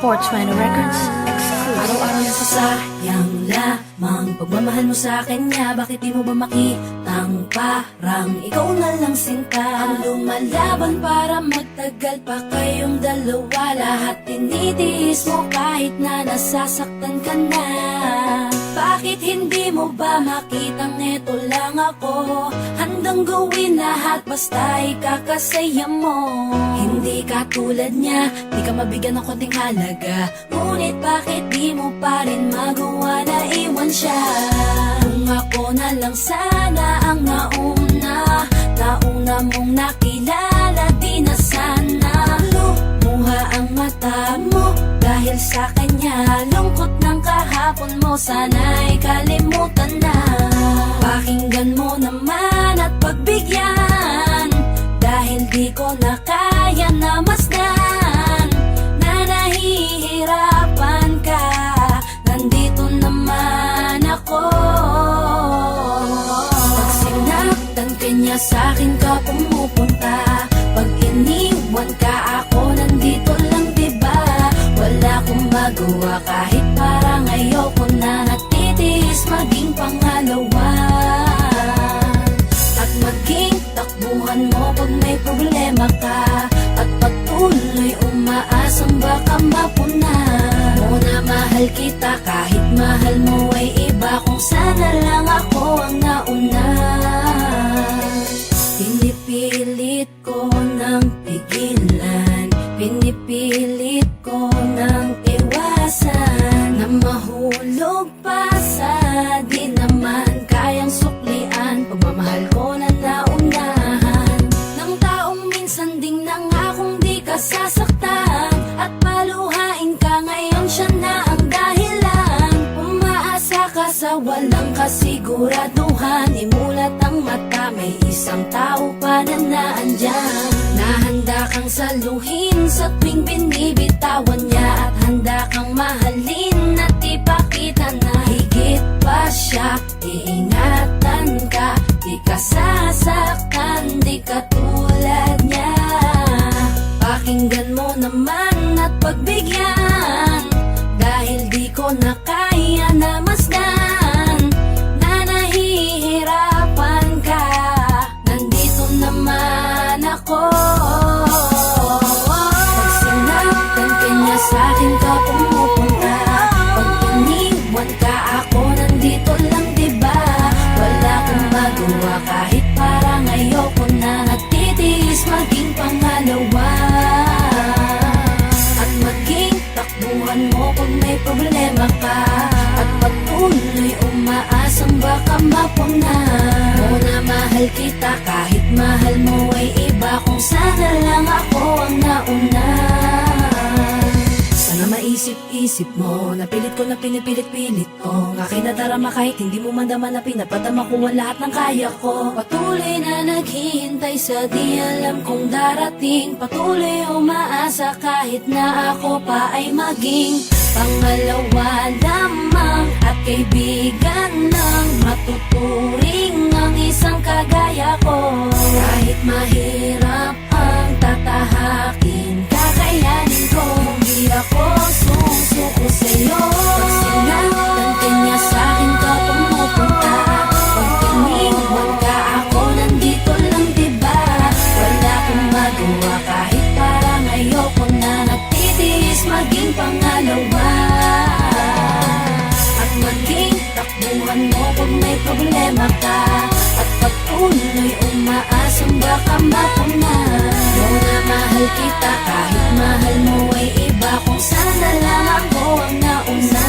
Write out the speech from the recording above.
420 Records exclusive. Araw-araw na sasayang lamang pagmamahal mo sa kanya. Bakit di mo ba makitang parang ikaw na lang sinta ang lumalaban para magtagal pa kayong dalawa? Lahat tinitiis mo kahit na nasasaktan ka na. Bakit hindi mo ba makitang eto lang ako? Handang gawin lahat basta ikakasaya mo. Hindi ka tulad niya, di ka mabigyan ng konting halaga. Ngunit bakit di mo pa rin magawa na iwan siya? Kung ako na lang sana ang nauna mong nakilala, di na sana lumuha ang mata mo dahil sa kanya. Lungkot ng kahapon mo, sana'y kalimutan na. Pakinggan mo naman at pagbigyan, dahil di ko na kaya na masdan na nahihirapan ka. Nandito naman ako. Pag sinaktan ka niya, sa'kin ka pumupunta. Pag iniwan ka, ako nandito lang, diba? Wala akong magawa kahit parang ayoko na. Natitiis maging pangalawa at maging takbuhan mo pag may problema ka. At patuloy umaasang baka mapuna mo na mahal kita kahit mahal mo ay iba. Kung sana lang ako ang nauna. Pinipilit ko ng pigilan, pinipilit ko ng iwasan na mahulog pa sa di naman kayang suklian. Pagmamahal ko na naunahan ng taong minsan ding nangakong di ka sasaktan. At paluhain ka ngayon, siya na ang dahilan. Umaasa ka sa walang kasiguraduhan. Imulat ang mata, may isang tao pa na naandyan. Nahanda kang saluhin sa tuwing binibitawan niya. At handa kang mahalin at ipakita na higit pa siya. Iingatan ka, di ka sasaktan, di ka tulad niya. Pakinggan mo naman at pagbigyan, dahil di ko na kaya na masdan na nahihirapan ka. Nandito naman ako. Pag sinaktan ka niya, sa'kin ka pumupunta. Pag iniwan ka, ako nandito lang, diba? Wala akong magawa kahit parang ayoko na. Natitiis maging pangalawa at maging takbuhan mo pag may problema ka. At patuloy umaasang baka mapuna mo na mahal kita kahit mahal mo ay iba. Kung sana lang ako ang nauna. Sana maisip-isip mo, napilit ko na pinipilit-pilit ko ang aking nadarama kahit hindi mo mandama na pinapadama ko ang lahat ng kaya ko. Patuloy na naghihintay sa di alam kung darating. Patuloy umaasa kahit na ako pa ay maging pangalawa lamang at kaibigan lang. Matuturing ang isang kagaya ko. Kahit mahirap ang tatahakin, kakayanin ko. Hindi ako susuko sa'yo. Pag sinaktan ka niya, sa'kin ka pumupunta. Pag iniwan ka, ako nandito lang, diba? Wala akong magawa kahit parang ayoko na. Natitiis maging pangalawa at maging takbuhan mo pag may problema ka. At patuloy umaasang baka mapuna mo na mahal kita kahit mahal mo ay iba. Kung sana lang ako ang nauna.